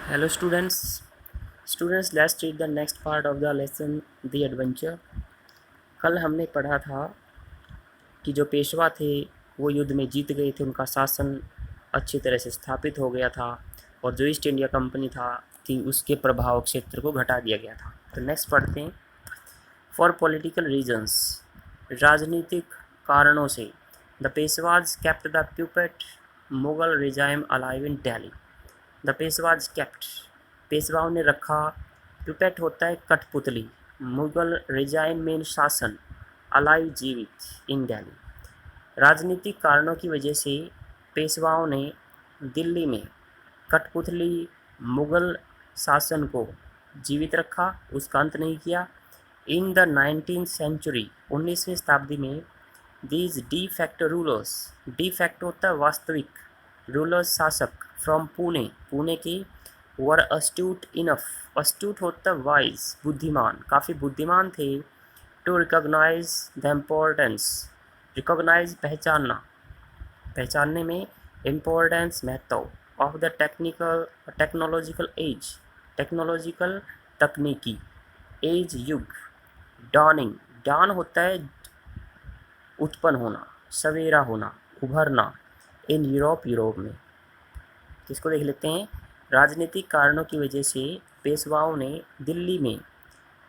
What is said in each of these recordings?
Hello students, let's read the next part of the lesson The Adventure। कल हमने पढ़ा था कि जो पेशवा थे वो युद्ध में जीत गए थे, उनका शासन अच्छी तरह से स्थापित हो गया था और जो ईस्ट इंडिया कंपनी थी उसके प्रभाव क्षेत्र को घटा दिया गया था। तो नेक्स्ट पढ़ते हैं। फॉर पॉलिटिकल रीजन्स, राजनीतिक कारणों से, the Peshwas kept the puppet Mughal regime alive in Delhi. The Peshwas kept, पेशवाओं ने रखा, प्यूपेट होता है कठपुतली, मुगल रिजाइम में शासन, अलाइव जीवित, इन दिल्ली। राजनीतिक कारणों की वजह से पेशवाओं ने दिल्ली में कठपुतली मुगल शासन को जीवित रखा, उसका अंत नहीं किया। इन द 19th सेंचुरी, 19वीं शताब्दी में, these de facto rulers, de facto होता है वास्तविक, रूलर्स शासक, फ्रॉम पुणे, पुणे के, वर अस्ट्यूट इनफ, अस्ट्यूट होता है वाइज, बुद्धिमान, काफ़ी बुद्धिमान थे, to recognise the importance, recognise पहचानना, पहचानने में, इम्पोर्टेंस महत्व, of the technological age, technological तकनीकी, एज युग, डॉनिंग, डॉन होता है उत्पन्न होना, सवेरा होना, उभरना, इन यूरोप में। इसको देख लेते हैं। राजनीतिक कारणों की वजह से पेशवाओं ने दिल्ली में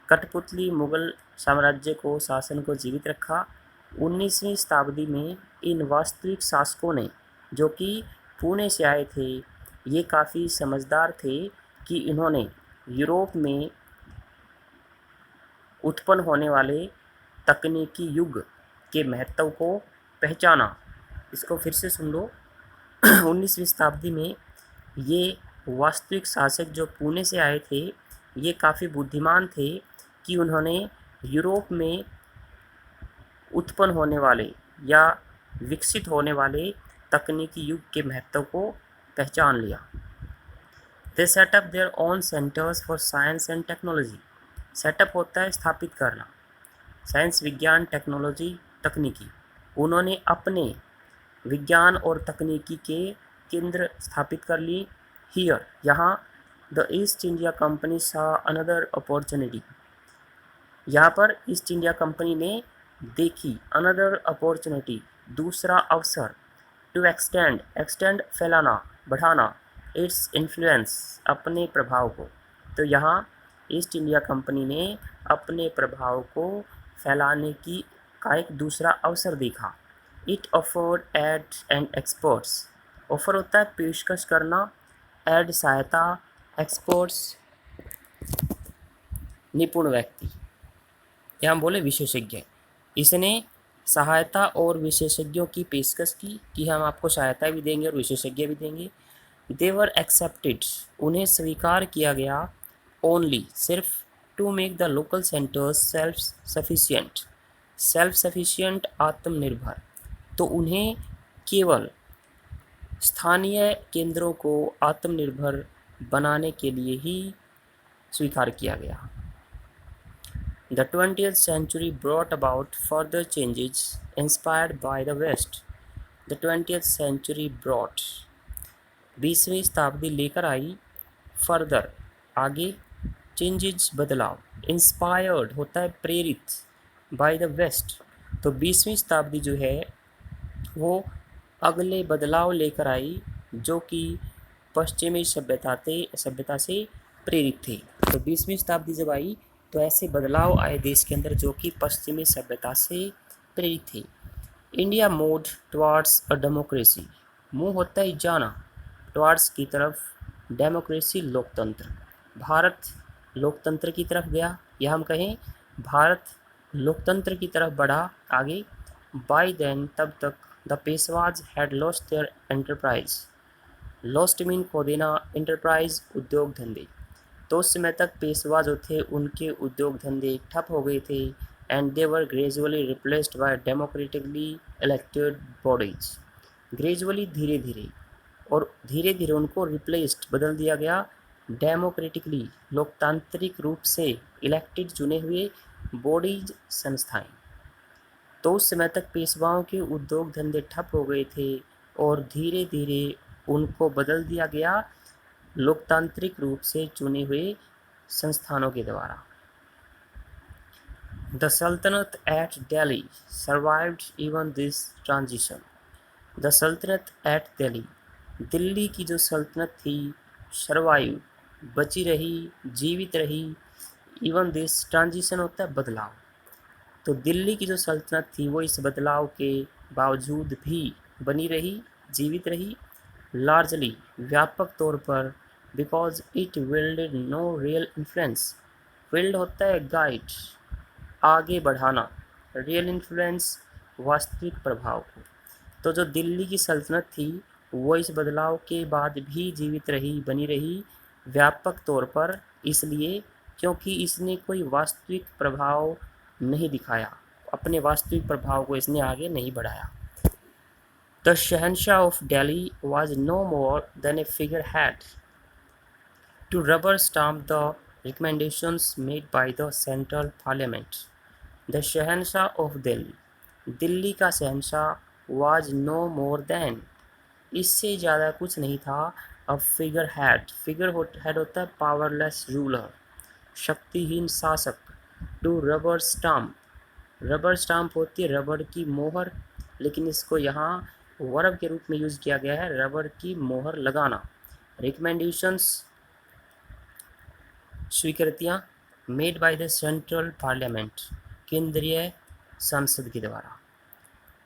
कठपुतली मुगल साम्राज्य को, शासन को जीवित रखा। 19वीं शताब्दी में इन वास्तविक शासकों ने, जो कि पुणे से आए थे, ये काफ़ी समझदार थे कि इन्होंने यूरोप में उत्पन्न होने वाले तकनीकी युग के महत्व को पहचाना। इसको फिर से सुन लो। 19वीं शताब्दी में ये वास्तविक शासक जो पुणे से आए थे, ये काफ़ी बुद्धिमान थे कि उन्होंने यूरोप में उत्पन्न होने वाले या विकसित होने वाले तकनीकी युग के महत्व को पहचान लिया। दे setup their own centres for science and technology, setup होता है स्थापित करना, साइंस विज्ञान, टेक्नोलॉजी तकनीकी, उन्होंने अपने विज्ञान और तकनीकी के केंद्र स्थापित कर लिए। हियर, यहाँ, द ईस्ट इंडिया कंपनी सा अनदर अपॉर्चुनिटी, यहाँ पर ईस्ट इंडिया कंपनी ने देखी, अनदर अपॉर्चुनिटी, दूसरा अवसर, टू एक्सटेंड, एक्सटेंड फैलाना, बढ़ाना, इट्स इन्फ्लुएंस, अपने प्रभाव को। तो यहाँ ईस्ट इंडिया कंपनी ने अपने प्रभाव को फैलाने का एक दूसरा अवसर देखा। It offered aid and experts, offer होता है पेशकश करना, एड सहायता, एक्सपर्ट्स निपुण व्यक्ति, यहाँ बोले विशेषज्ञ। इसने सहायता और विशेषज्ञों की पेशकश की कि हम आपको सहायता भी देंगे और विशेषज्ञ भी देंगे। देवर एक्सेप्टेड, उन्हें स्वीकार किया गया, ओनली, सिर्फ, to make the local centres self sufficient, self sufficient, आत्मनिर्भर, तो उन्हें केवल स्थानीय केंद्रों को आत्मनिर्भर बनाने के लिए ही स्वीकार किया गया। The 20th century brought about further changes inspired by the West. The 20th century brought, 20वीं शताब्दी लेकर आई, फर्दर, आगे, चेंजेस, बदलाव, इंस्पायर्ड होता है प्रेरित, बाय द वेस्ट, तो 20वीं शताब्दी जो है वो अगले बदलाव लेकर आई जो कि पश्चिमी सभ्यता से प्रेरित थे। तो 20वीं शताब्दी जब आई तो ऐसे बदलाव आए देश के अंदर जो कि पश्चिमी सभ्यता से प्रेरित थे। India move towards a democracy, move होता है जाना, टुवार्ड्स की तरफ, डेमोक्रेसी लोकतंत्र, भारत लोकतंत्र की तरफ गया, या हम कहें भारत लोकतंत्र की तरफ बढ़ा आगे। बाय देन, तब तक, the पेशवाज had lost their enterprise, lost mean खो देना, एंटरप्राइज उद्योग धंधे, तो उस समय तक पेशवा जो थे उनके उद्योग धंधे ठप हो गए थे। And they were gradually replaced by democratically elected bodies, gradually, धीरे धीरे, और धीरे धीरे उनको रिप्लेस्ड, बदल दिया गया, डेमोक्रेटिकली, लोकतांत्रिक रूप से, इलेक्टेड, चुने हुए, बॉडीज, संस्थाएं। तो उस समय तक पेशवाओं के उद्योग धंधे ठप हो गए थे और धीरे धीरे उनको बदल दिया गया लोकतांत्रिक रूप से चुने हुए संस्थानों के द्वारा। The sultanate at Delhi survived even this transition. The sultanate at Delhi, Delhi की जो सल्तनत थी, सर्वाइव बची रही, जीवित रही, इवन दिस ट्रांजिशन होता है बदलाव। तो दिल्ली की जो सल्तनत थी वो इस बदलाव के बावजूद भी बनी रही, जीवित रही, लार्जली व्यापक तौर पर, because it wielded no real influence. Wield होता है गाइड, आगे बढ़ाना, रियल इन्फ्लुएंस वास्तविक प्रभाव को। तो जो दिल्ली की सल्तनत थी वो इस बदलाव के बाद भी जीवित रही, बनी रही, व्यापक तौर पर, इसलिए क्योंकि इसने कोई वास्तविक प्रभाव नहीं दिखाया, अपने वास्तविक प्रभाव को इसने आगे नहीं बढ़ाया। The Shahenshah of Delhi was no more than a figurehead to rubber stamp the recommendations made by the central parliament. The Shahenshah of Delhi, Delhi का शहंशाह was no more than, इससे ज़्यादा कुछ नहीं था, अब फिगर हेड, फिगर हेड होता है पावरलेस रूलर, शक्तिहीन शासक, to rubber stamp, rubber stamp होती है रबड़ की मोहर, लेकिन इसको यहाँ वर्ब के रूप में यूज़ किया गया है, रबड़ की मोहर लगाना। रिकमेंडेशंस स्वीकृतियाँ, made by the central parliament, केंद्रीय संसद के द्वारा।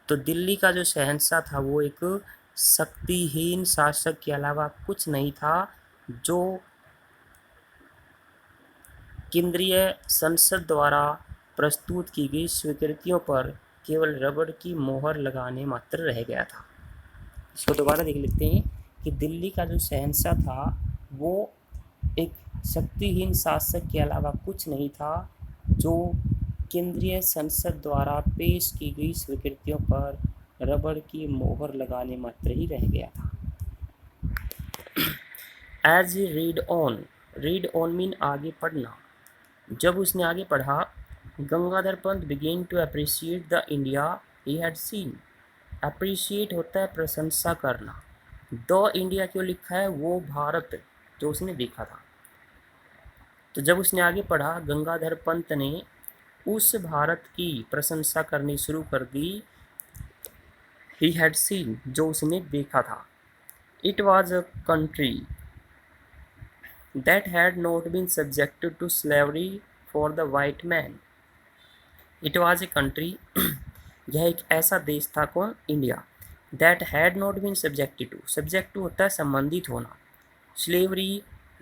तो दिल्ली का जो शहंशाह था वो एक शक्तिहीन शासक के अलावा कुछ नहीं था, जो केंद्रीय संसद द्वारा प्रस्तुत की गई स्वीकृतियों पर केवल रबड़ की मोहर लगाने मात्र रह गया था। इसको दोबारा देख लेते हैं कि दिल्ली का जो शहंशाह था वो एक शक्तिहीन शासक के अलावा कुछ नहीं था, जो केंद्रीय संसद द्वारा पेश की गई स्वीकृतियों पर रबड़ की मोहर लगाने मात्र ही रह गया था। As he read on mean आगे पढ़ना। जब उसने आगे पढ़ा, Gangadhar Pant began to appreciate the India he had seen. Appreciate होता है प्रशंसा करना, द इंडिया क्यों लिखा है, वो भारत जो उसने देखा था। तो जब उसने आगे पढ़ा, गंगाधर पंत ने उस भारत की प्रशंसा करनी शुरू कर दी, ही हैड सीन, जो उसने देखा था। It was a country that had not been subjected to slavery for the white man. It was a country यह एक ऐसा देश था, कौन, India, that had not been subjected to, subject to होता है संबंधित होना, slavery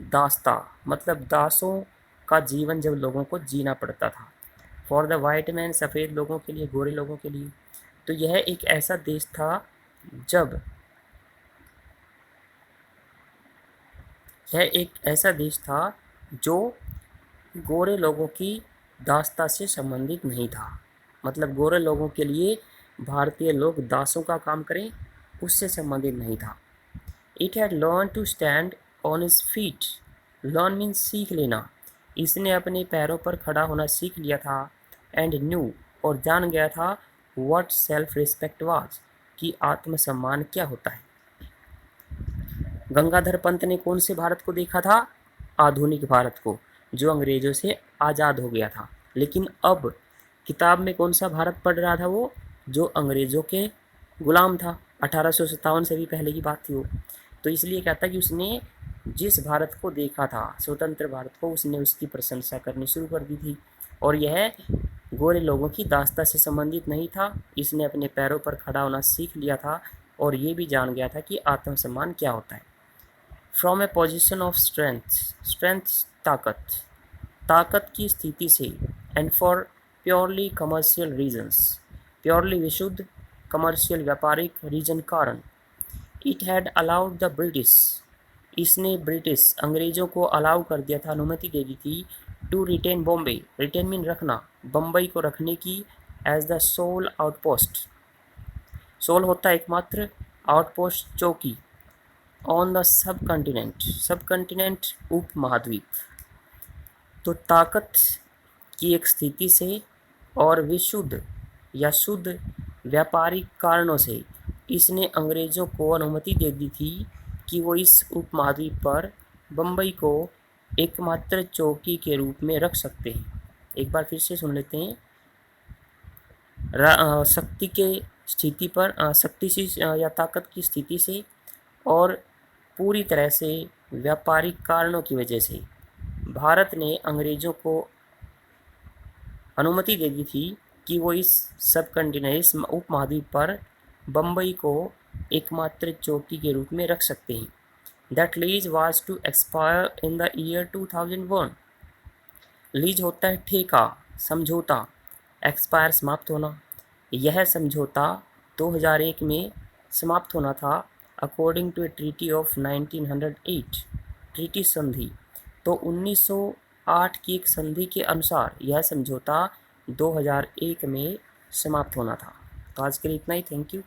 दास्ता मतलब दासों का जीवन जब लोगों को जीना पड़ता था, for the white man सफ़ेद लोगों के लिए, गोरे लोगों के लिए। तो यह एक ऐसा देश था जब, यह एक ऐसा देश था जो गोरे लोगों की दास्ता से संबंधित नहीं था, मतलब गोरे लोगों के लिए भारतीय लोग दासों का काम करें उससे संबंधित नहीं था। It had learn to stand on his feet, learn mean सीख लेना, इसने अपने पैरों पर खड़ा होना सीख लिया था, एंड न्यू और जान गया था, व्हाट सेल्फ रिस्पेक्ट वाज, कि आत्मसम्मान क्या होता है। गंगाधर पंत ने कौन से भारत को देखा था, आधुनिक भारत को, जो अंग्रेजों से आज़ाद हो गया था। लेकिन अब किताब में कौन सा भारत पढ़ रहा था वो, जो अंग्रेज़ों के गुलाम था, 1857 से भी पहले की बात थी वो। तो इसलिए कहता कि उसने जिस भारत को देखा था, स्वतंत्र भारत को, उसने उसकी प्रशंसा करनी शुरू कर दी थी, और यह गोरे लोगों की दास्ता से संबंधित नहीं था, इसने अपने पैरों पर खड़ा होना सीख लिया था, और ये भी जान गया था कि आत्मसम्मान क्या होता है। From a position of strength, strength ताकत, ताकत की स्थिति से, and for purely commercial reasons, purely विशुद्ध, कमर्शियल व्यापारिक रीजन कारण। It had allowed the British, इसने ब्रिटिश अंग्रेज़ों को अलाउ कर दिया था, अनुमति दे दी थी, to retain Bombay, retain mean रखना, बम्बई को रखने की, as the sole outpost, sole होता है एकमात्र, आउटपोस्ट चौकी, on the subcontinent, subcontinent उप महाद्वीप। तो ताकत की एक स्थिति से और विशुद्ध या शुद्ध व्यापारिक कारणों से इसने अंग्रेज़ों को अनुमति दे दी थी कि वो इस उपमहाद्वीप पर बम्बई को एकमात्र चौकी के रूप में रख सकते हैं। एक बार फिर से सुन लेते हैं। शक्ति के स्थिति पर शक्ति से या ताकत की स्थिति से और पूरी तरह से व्यापारिक कारणों की वजह से भारत ने अंग्रेज़ों को अनुमति दे दी थी कि वो इस सब कंटिनेंट इस उपमहाद्वीप पर बम्बई को एकमात्र चौकी के रूप में रख सकते हैं। That lease was to expire in the year 2001। Lease होता है ठेका, समझौता, एक्सपायर समाप्त होना। यह समझौता 2001 में समाप्त होना था according to a treaty of 1908। Treaty संधि तो 1908 की एक संधि के अनुसार यह समझौता 2001 में समाप्त होना था। तो आज के लिए इतना ही। Thank you.